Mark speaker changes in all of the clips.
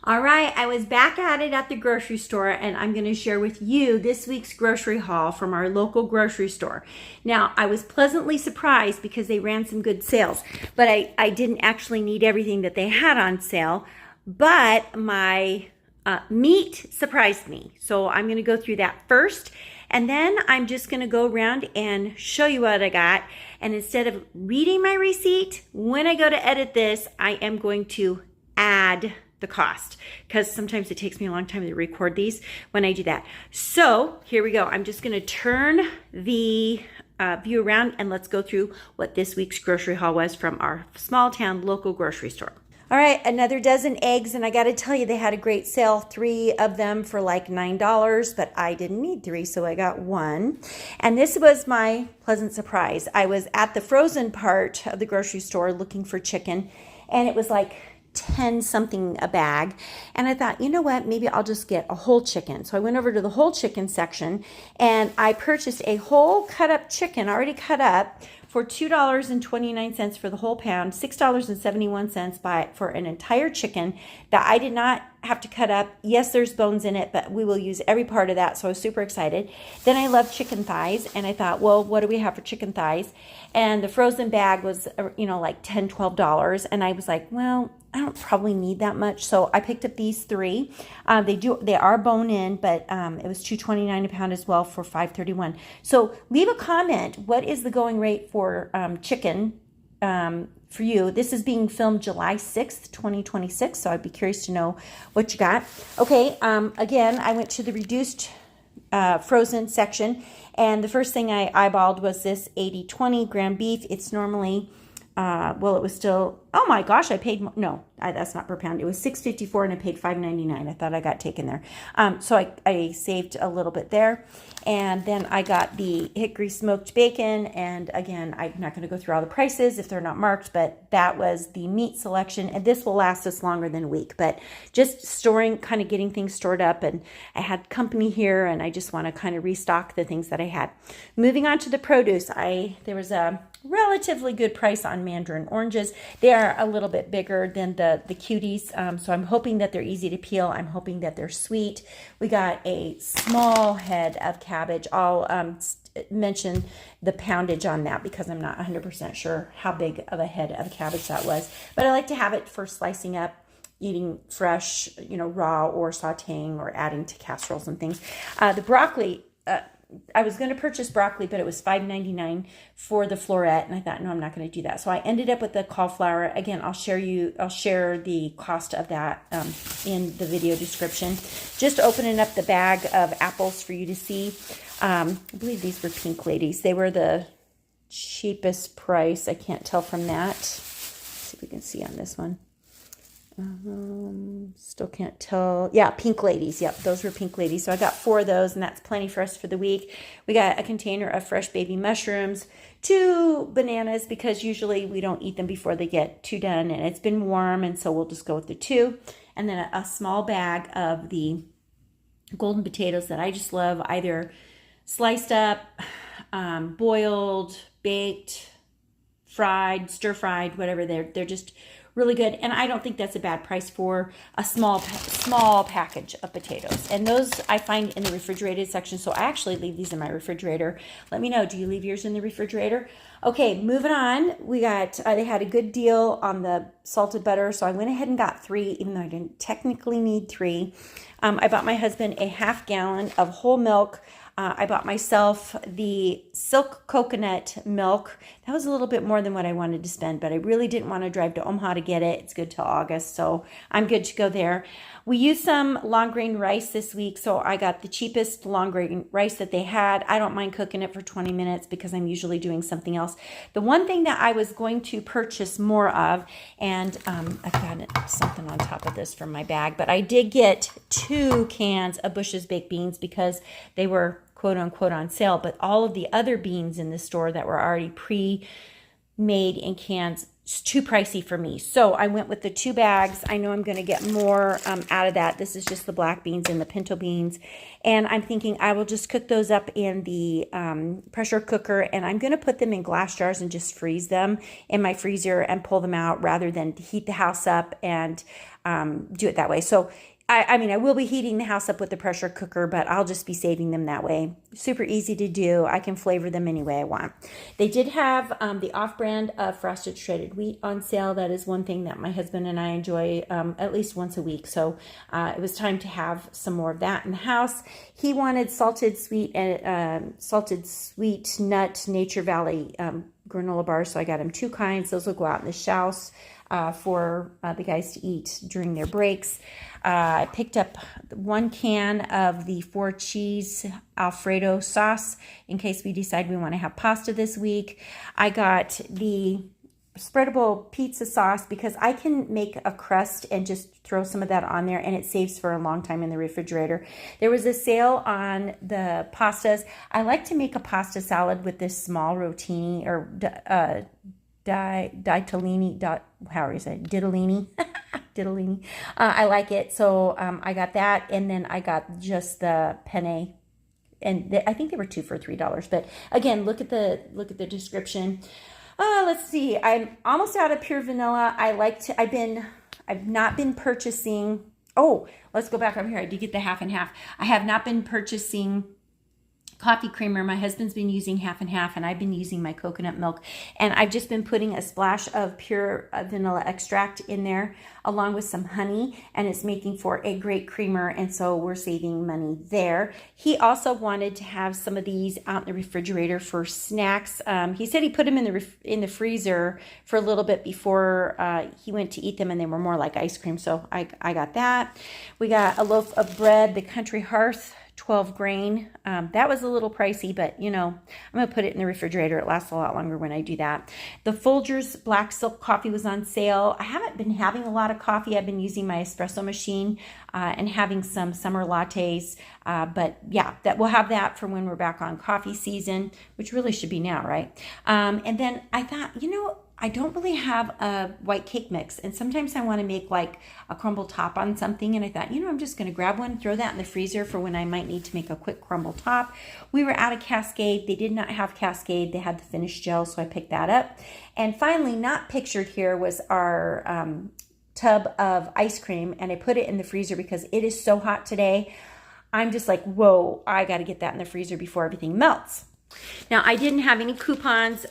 Speaker 1: All right, I was back at it at the grocery store, and I'm going to share with you this week's grocery haul from our local grocery store. Now, I was pleasantly surprised because they ran some good sales, but I didn't actually need everything that they had on sale, but my meat surprised me. So I'm going to go through that first, and then I'm just going to go around and show you what I got. And instead of reading my receipt, when I go to edit this, I am going to add the cost, because sometimes it takes me a long time to record these when I do that. So here we go. I'm just going to turn the view around, and let's go through what this week's grocery haul was from our small town local grocery store. All right, another dozen eggs, and I got to tell you, they had a great sale. 3 of them for like $9, but I didn't need 3, so I got 1. And this was my pleasant surprise. I was at the frozen part of the grocery store looking for chicken, and it was like 10 something a bag, and I thought, you know what, maybe I'll just get a whole chicken. So I went over to the whole chicken section, and I purchased a whole cut up chicken, already cut up, for $2.29 for the whole pound, $6.71 for an entire chicken that I did not have to cut up. Yes, there's bones in it, but we will use every part of that, so I was super excited. Then I love chicken thighs, and I thought, well, what do we have for chicken thighs? And the frozen bag was, like $10, $12, and I was like, well, I don't probably need that much, so I picked up these 3. They are bone in, but it was $2.29 a pound as well for $5.31. So leave a comment. What is the going rate for chicken for you? This is being filmed July 6th, 2026, so I'd be curious to know what you got. Okay, again, I went to the reduced frozen section, and the first thing I eyeballed was this 80/20 ground beef. It's normally it was still, oh my gosh, I paid, no, that's not per pound. It was $6.54 and I paid $5.99. I thought I got taken there. So I saved a little bit there. And then I got the hickory smoked bacon. And again, I'm not going to go through all the prices if they're not marked, but that was the meat selection. And this will last us longer than a week, but just storing, kind of getting things stored up. And I had company here, and I just want to kind of restock the things that I had. Moving on to the produce, there was a relatively good price on mandarin oranges. They are a little bit bigger than the cuties, so I'm hoping that they're easy to peel. I'm hoping that they're sweet. We got a small head of cabbage. I'll mention the poundage on that because I'm not 100% sure how big of a head of cabbage that was, but I like to have it for slicing up, eating fresh, raw, or sauteing, or adding to casseroles and things. The broccoli, I was going to purchase broccoli, but it was $5.99 for the floret, and I thought, no, I'm not going to do that. So I ended up with the cauliflower. Again, I'll share the cost of that in the video description. Just opening up the bag of apples for you to see. I believe these were Pink Ladies. They were the cheapest price. I can't tell from that. Let's see if we can see on this one. Still can't tell. Yeah, Pink Ladies. Yep, those were Pink Ladies. So I got 4 of those, and that's plenty for us for the week. We got a container of fresh baby mushrooms, 2 bananas, because usually we don't eat them before they get too done, and it's been warm, and so we'll just go with the 2. And then a small bag of the golden potatoes that I just love, either sliced up, boiled, baked, fried, stir-fried, whatever. They're just really good, and I don't think that's a bad price for a small package of potatoes. And those I find in the refrigerated section, so I actually leave these in my refrigerator. Let me know, do you leave yours in the refrigerator? Okay, moving on. We got, they had a good deal on the salted butter, so I went ahead and got 3, even though I didn't technically need 3. I bought my husband a half gallon of whole milk. I bought myself the silk coconut milk. That was a little bit more than what I wanted to spend, but I really didn't want to drive to Omaha to get it. It's good till August, so I'm good to go there. We used some long grain rice this week, so I got the cheapest long grain rice that they had. I don't mind cooking it for 20 minutes because I'm usually doing something else. The one thing that I was going to purchase more of, and I've got something on top of this from my bag, but I did get 2 cans of Bush's baked beans because they were quote unquote on sale, but all of the other beans in the store that were already pre-made in cans it's too pricey for me. So I went with the 2 bags. I know I'm going to get more out of that. This is just the black beans and the pinto beans. And I'm thinking I will just cook those up in the pressure cooker. And I'm going to put them in glass jars and just freeze them in my freezer and pull them out rather than heat the house up and do it that way. So I mean, I will be heating the house up with the pressure cooker, but I'll just be saving them that way. Super easy to do. I can flavor them any way I want. They did have the off-brand of frosted shredded wheat on sale. That is one thing that my husband and I enjoy at least once a week. So it was time to have some more of that in the house. He wanted salted sweet nut Nature Valley granola bars, so I got him 2 kinds. Those will go out in the house for the guys to eat during their breaks. I picked up 1 can of the 4 cheese Alfredo sauce in case we decide we want to have pasta this week. I got the spreadable pizza sauce because I can make a crust and just throw some of that on there, and it saves for a long time in the refrigerator. There was a sale on the pastas. I like to make a pasta salad with this small rotini or ditalini. Ditalini. I like it. So I got that, and then I got just the penne, and I think they were 2 for $3. But again, look at the description. Let's see. I'm almost out of pure vanilla. I've not been purchasing. Oh, let's go back over here. I did get the half and half. I have not been purchasing coffee creamer. My husband's been using half and half, and I've been using my coconut milk. And I've just been putting a splash of pure vanilla extract in there along with some honey, and it's making for a great creamer, and so we're saving money there. He also wanted to have some of these out in the refrigerator for snacks. He said he put them in the freezer for a little bit before he went to eat them, and they were more like ice cream, so I got that. We got a loaf of bread, the Country Hearth 12 grain. That was a little pricey, but you know, I'm going to put it in the refrigerator. It lasts a lot longer when I do that. The Folgers Black Silk coffee was on sale. I haven't been having a lot of coffee. I've been using my espresso machine and having some summer lattes. But yeah, we'll have that for when we're back on coffee season, which really should be now, right? And then I thought, you know, I don't really have a white cake mix, and sometimes I want to make like a crumble top on something, and I thought, you know, I'm just going to grab one, throw that in the freezer for when I might need to make a quick crumble top. We were out of Cascade. They did not have Cascade. They had the finished gel, so I picked that up. And finally, not pictured here, was our tub of ice cream, and I put it in the freezer because it is so hot today. I'm just like, whoa, I got to get that in the freezer before everything melts. Now, I didn't have any coupons.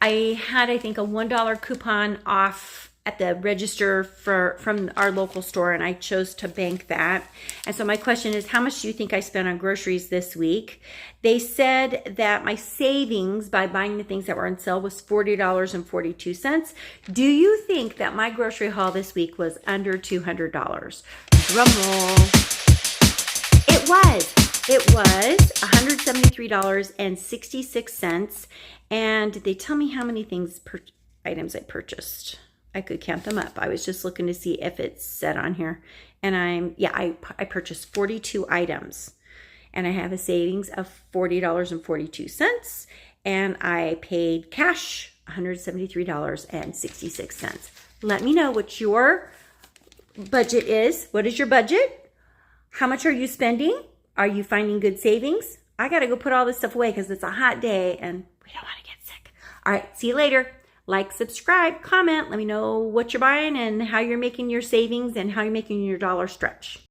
Speaker 1: I had, I think, a $1 coupon off at the register from our local store, and I chose to bank that. And so my question is, how much do you think I spent on groceries this week? They said that my savings by buying the things that were on sale was $40.42. Do you think that my grocery haul this week was under $200? Drum roll. It was. It was $173.66, and they tell me how many items I purchased. I could count them up. I was just looking to see if it's set on here, and I purchased 42 items, and I have a savings of $40.42, and I paid cash $173.66. Let me know what your budget is. What is your budget? How much are you spending? Are you finding good savings? I got to go put all this stuff away because it's a hot day and we don't want to get sick. All right, see you later. Like, subscribe, comment. Let me know what you're buying and how you're making your savings and how you're making your dollar stretch.